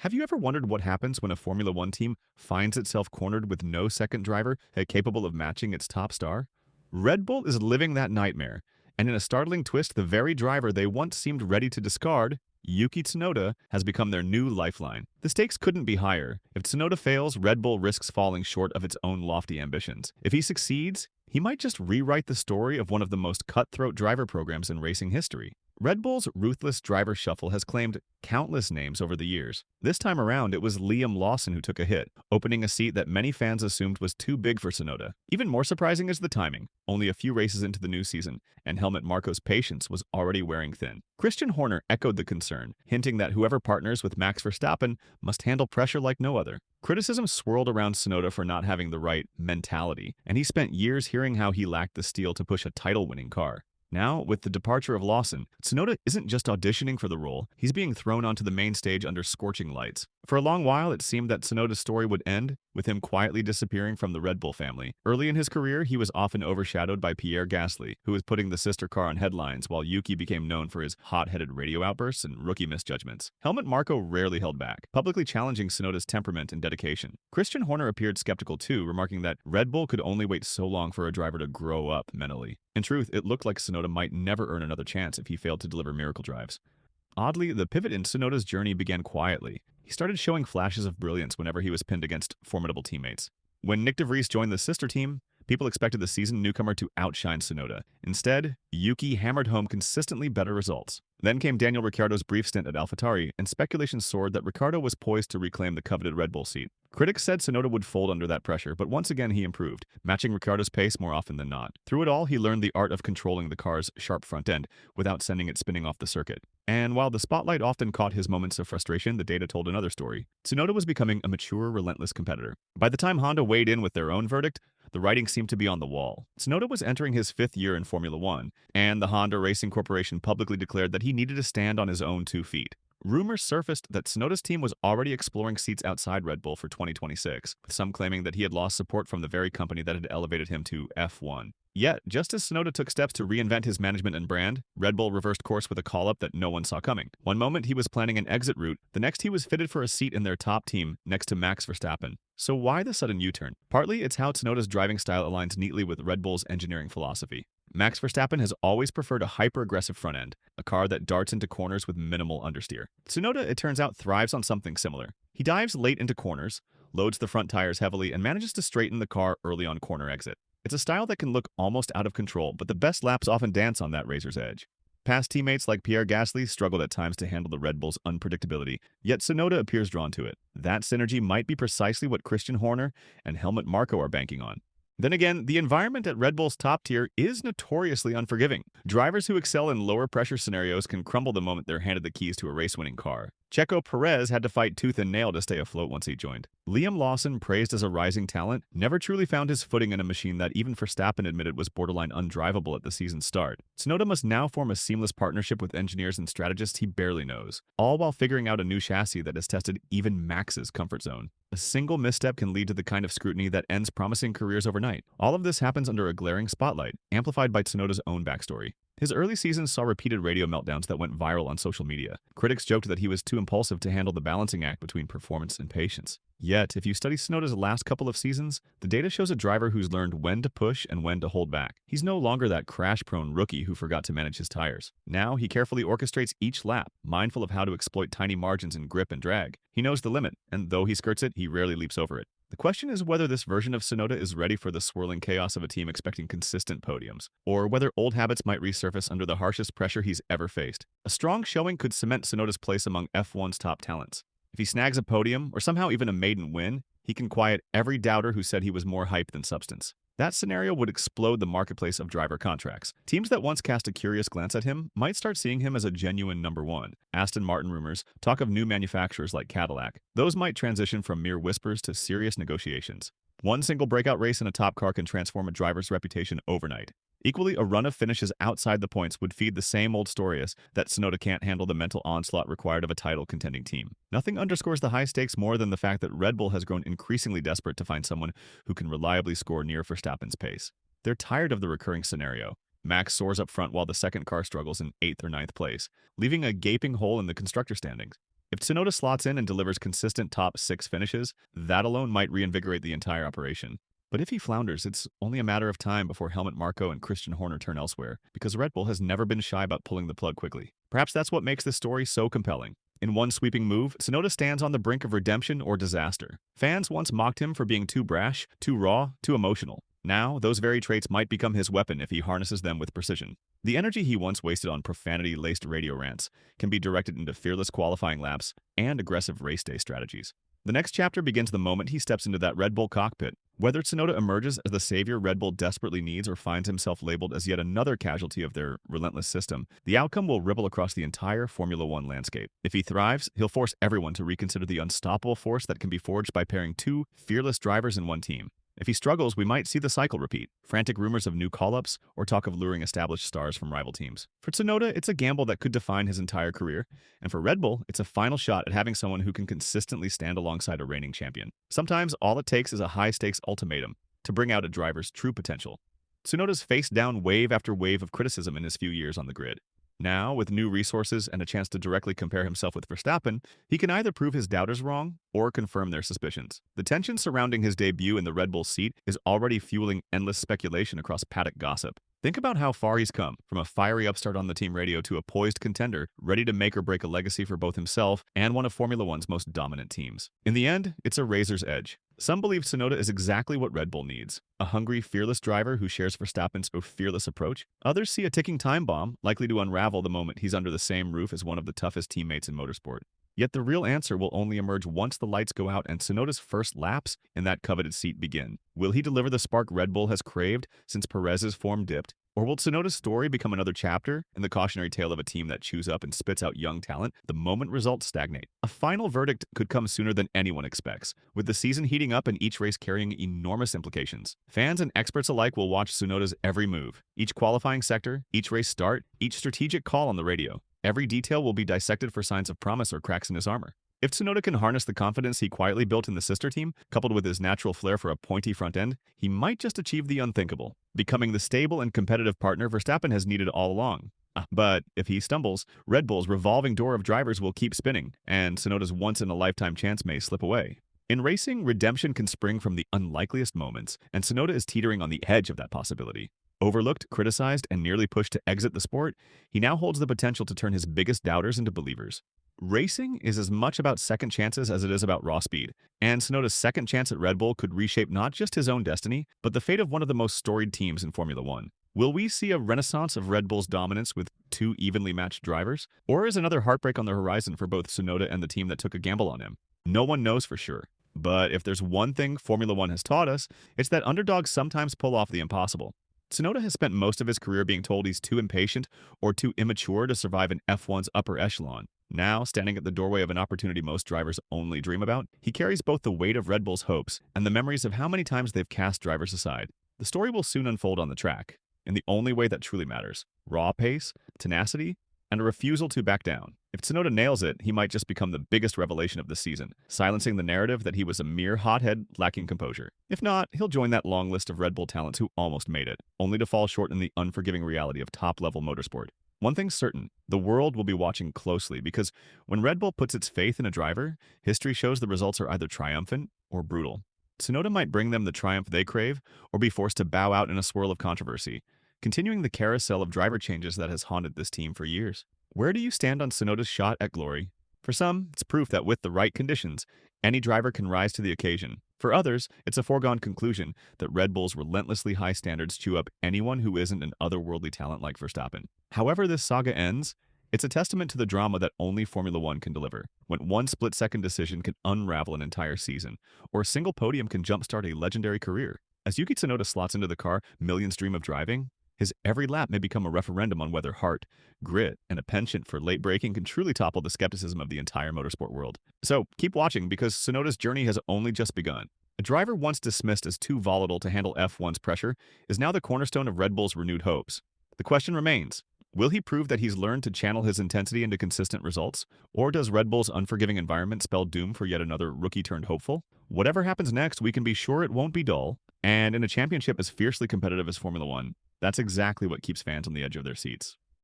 Have you ever wondered what happens when a Formula One team finds itself cornered with no second driver capable of matching its top star? Red Bull is living that nightmare, and in a startling twist, the very driver they once seemed ready to discard, Yuki Tsunoda, has become their new lifeline. The stakes couldn't be higher. If Tsunoda fails, Red Bull risks falling short of its own lofty ambitions. If he succeeds, he might just rewrite the story of one of the most cutthroat driver programs in racing history. Red Bull's ruthless driver shuffle has claimed countless names over the years. This time around, it was Liam Lawson who took a hit, opening a seat that many fans assumed was too big for Tsunoda. Even more surprising is the timing. Only a few races into the new season, and Helmut Marko's patience was already wearing thin. Christian Horner echoed the concern, hinting that whoever partners with Max Verstappen must handle pressure like no other. Criticism swirled around Tsunoda for not having the right mentality, and he spent years hearing how he lacked the steel to push a title-winning car. Now, with the departure of Lawson, Tsunoda isn't just auditioning for the role, he's being thrown onto the main stage under scorching lights. For a long while, it seemed that Tsunoda's story would end with him quietly disappearing from the Red Bull family. Early in his career, he was often overshadowed by Pierre Gasly, who was putting the sister car on headlines, while Yuki became known for his hot-headed radio outbursts and rookie misjudgments. Helmut Marko rarely held back, publicly challenging Tsunoda's temperament and dedication. Christian Horner appeared skeptical too, remarking that Red Bull could only wait so long for a driver to grow up mentally. In truth, it looked like Tsunoda might never earn another chance if he failed to deliver miracle drives. Oddly, the pivot in Tsunoda's journey began quietly. He started showing flashes of brilliance whenever he was pinned against formidable teammates. When Nick DeVries joined the sister team, people expected the seasoned newcomer to outshine Tsunoda. Instead, Yuki hammered home consistently better results. Then came Daniel Ricciardo's brief stint at AlphaTauri, and speculation soared that Ricciardo was poised to reclaim the coveted Red Bull seat. Critics said Tsunoda would fold under that pressure, but once again he improved, matching Ricciardo's pace more often than not. Through it all, he learned the art of controlling the car's sharp front end without sending it spinning off the circuit. And while the spotlight often caught his moments of frustration, the data told another story. Tsunoda was becoming a mature, relentless competitor. By the time Honda weighed in with their own verdict, the writing seemed to be on the wall. Tsunoda was entering his fifth year in Formula One, and the Honda Racing Corporation publicly declared that he needed to stand on his own 2 feet. Rumors surfaced that Tsunoda's team was already exploring seats outside Red Bull for 2026, with some claiming that he had lost support from the very company that had elevated him to F1. Yet, just as Tsunoda took steps to reinvent his management and brand, Red Bull reversed course with a call-up that no one saw coming. One moment he was planning an exit route, the next he was fitted for a seat in their top team next to Max Verstappen. So why the sudden U-turn? Partly, it's how Tsunoda's driving style aligns neatly with Red Bull's engineering philosophy. Max Verstappen has always preferred a hyper-aggressive front end, a car that darts into corners with minimal understeer. Tsunoda, it turns out, thrives on something similar. He dives late into corners, loads the front tires heavily, and manages to straighten the car early on corner exit. It's a style that can look almost out of control, but the best laps often dance on that razor's edge. Past teammates like Pierre Gasly struggled at times to handle the Red Bull's unpredictability, yet Tsunoda appears drawn to it. That synergy might be precisely what Christian Horner and Helmut Marko are banking on. Then again, the environment at Red Bull's top tier is notoriously unforgiving. Drivers who excel in lower pressure scenarios can crumble the moment they're handed the keys to a race-winning car. Checo Perez had to fight tooth and nail to stay afloat once he joined. Liam Lawson, praised as a rising talent, never truly found his footing in a machine that even Verstappen admitted was borderline undrivable at the season's start. Tsunoda must now form a seamless partnership with engineers and strategists he barely knows, all while figuring out a new chassis that has tested even Max's comfort zone. A single misstep can lead to the kind of scrutiny that ends promising careers overnight. All of this happens under a glaring spotlight, amplified by Tsunoda's own backstory. His early seasons saw repeated radio meltdowns that went viral on social media. Critics joked that he was too impulsive to handle the balancing act between performance and patience. Yet, if you study Tsunoda's last couple of seasons, the data shows a driver who's learned when to push and when to hold back. He's no longer that crash-prone rookie who forgot to manage his tires. Now, he carefully orchestrates each lap, mindful of how to exploit tiny margins in grip and drag. He knows the limit, and though he skirts it, he rarely leaps over it. The question is whether this version of Tsunoda is ready for the swirling chaos of a team expecting consistent podiums, or whether old habits might resurface under the harshest pressure he's ever faced. A strong showing could cement Tsunoda's place among F1's top talents. If he snags a podium, or somehow even a maiden win, he can quiet every doubter who said he was more hype than substance. That scenario would explode the marketplace of driver contracts. Teams that once cast a curious glance at him might start seeing him as a genuine number one. Aston Martin rumors talk of new manufacturers like Cadillac. Those might transition from mere whispers to serious negotiations. One single breakout race in a top car can transform a driver's reputation overnight. Equally, a run of finishes outside the points would feed the same old story as that Tsunoda can't handle the mental onslaught required of a title-contending team. Nothing underscores the high stakes more than the fact that Red Bull has grown increasingly desperate to find someone who can reliably score near Verstappen's pace. They're tired of the recurring scenario. Max soars up front while the second car struggles in 8th or 9th place, leaving a gaping hole in the constructor standings. If Tsunoda slots in and delivers consistent top 6 finishes, that alone might reinvigorate the entire operation. But if he flounders, it's only a matter of time before Helmut Marko and Christian Horner turn elsewhere, because Red Bull has never been shy about pulling the plug quickly. Perhaps that's what makes this story so compelling. In one sweeping move, Tsunoda stands on the brink of redemption or disaster. Fans once mocked him for being too brash, too raw, too emotional. Now, those very traits might become his weapon if he harnesses them with precision. The energy he once wasted on profanity-laced radio rants can be directed into fearless qualifying laps and aggressive race day strategies. The next chapter begins the moment he steps into that Red Bull cockpit. Whether Tsunoda emerges as the savior Red Bull desperately needs or finds himself labeled as yet another casualty of their relentless system, the outcome will ripple across the entire Formula One landscape. If he thrives, he'll force everyone to reconsider the unstoppable force that can be forged by pairing two fearless drivers in one team. If he struggles, we might see the cycle repeat, frantic rumors of new call-ups or talk of luring established stars from rival teams. For Tsunoda, it's a gamble that could define his entire career, and for Red Bull, it's a final shot at having someone who can consistently stand alongside a reigning champion. Sometimes all it takes is a high-stakes ultimatum to bring out a driver's true potential. Tsunoda's faced down wave after wave of criticism in his few years on the grid. Now, with new resources and a chance to directly compare himself with Verstappen, he can either prove his doubters wrong or confirm their suspicions. The tension surrounding his debut in the Red Bull seat is already fueling endless speculation across paddock gossip. Think about how far he's come, from a fiery upstart on the team radio to a poised contender ready to make or break a legacy for both himself and one of Formula One's most dominant teams. In the end, it's a razor's edge. Some believe Tsunoda is exactly what Red Bull needs, a hungry, fearless driver who shares Verstappen's fearless approach. Others see a ticking time bomb likely to unravel the moment he's under the same roof as one of the toughest teammates in motorsport. Yet the real answer will only emerge once the lights go out and Tsunoda's first laps in that coveted seat begin. Will he deliver the spark Red Bull has craved since Perez's form dipped? Or will Tsunoda's story become another chapter in the cautionary tale of a team that chews up and spits out young talent the moment results stagnate? A final verdict could come sooner than anyone expects, with the season heating up and each race carrying enormous implications. Fans and experts alike will watch Tsunoda's every move, each qualifying sector, each race start, each strategic call on the radio. Every detail will be dissected for signs of promise or cracks in his armor. If Tsunoda can harness the confidence he quietly built in the sister team, coupled with his natural flair for a pointy front end, he might just achieve the unthinkable, becoming the stable and competitive partner Verstappen has needed all along. But if he stumbles, Red Bull's revolving door of drivers will keep spinning, and Tsunoda's once-in-a-lifetime chance may slip away. In racing, redemption can spring from the unlikeliest moments, and Tsunoda is teetering on the edge of that possibility. Overlooked, criticized, and nearly pushed to exit the sport, he now holds the potential to turn his biggest doubters into believers. Racing is as much about second chances as it is about raw speed, and Tsunoda's second chance at Red Bull could reshape not just his own destiny, but the fate of one of the most storied teams in Formula One. Will we see a renaissance of Red Bull's dominance with two evenly matched drivers? Or is another heartbreak on the horizon for both Tsunoda and the team that took a gamble on him? No one knows for sure. But if there's one thing Formula One has taught us, it's that underdogs sometimes pull off the impossible. Tsunoda has spent most of his career being told he's too impatient or too immature to survive in F1's upper echelon. Now, standing at the doorway of an opportunity most drivers only dream about, he carries both the weight of Red Bull's hopes and the memories of how many times they've cast drivers aside. The story will soon unfold on the track, in the only way that truly matters: raw pace, tenacity, and a refusal to back down. If Tsunoda nails it, he might just become the biggest revelation of the season, silencing the narrative that he was a mere hothead lacking composure. If not, he'll join that long list of Red Bull talents who almost made it, only to fall short in the unforgiving reality of top-level motorsport. One thing's certain, the world will be watching closely because when Red Bull puts its faith in a driver, history shows the results are either triumphant or brutal. Tsunoda might bring them the triumph they crave or be forced to bow out in a swirl of controversy, continuing the carousel of driver changes that has haunted this team for years. Where do you stand on Tsunoda's shot at glory? For some, it's proof that with the right conditions, any driver can rise to the occasion. For others, it's a foregone conclusion that Red Bull's relentlessly high standards chew up anyone who isn't an otherworldly talent like Verstappen. However this saga ends, it's a testament to the drama that only Formula One can deliver, when one split-second decision can unravel an entire season, or a single podium can jumpstart a legendary career. As Yuki Tsunoda slots into the car millions dream of driving, his every lap may become a referendum on whether heart, grit, and a penchant for late braking can truly topple the skepticism of the entire motorsport world. So keep watching because Tsunoda's journey has only just begun. A driver once dismissed as too volatile to handle F1's pressure is now the cornerstone of Red Bull's renewed hopes. The question remains, will he prove that he's learned to channel his intensity into consistent results? Or does Red Bull's unforgiving environment spell doom for yet another rookie-turned-hopeful? Whatever happens next, we can be sure it won't be dull, and in a championship as fiercely competitive as Formula One, that's exactly what keeps fans on the edge of their seats.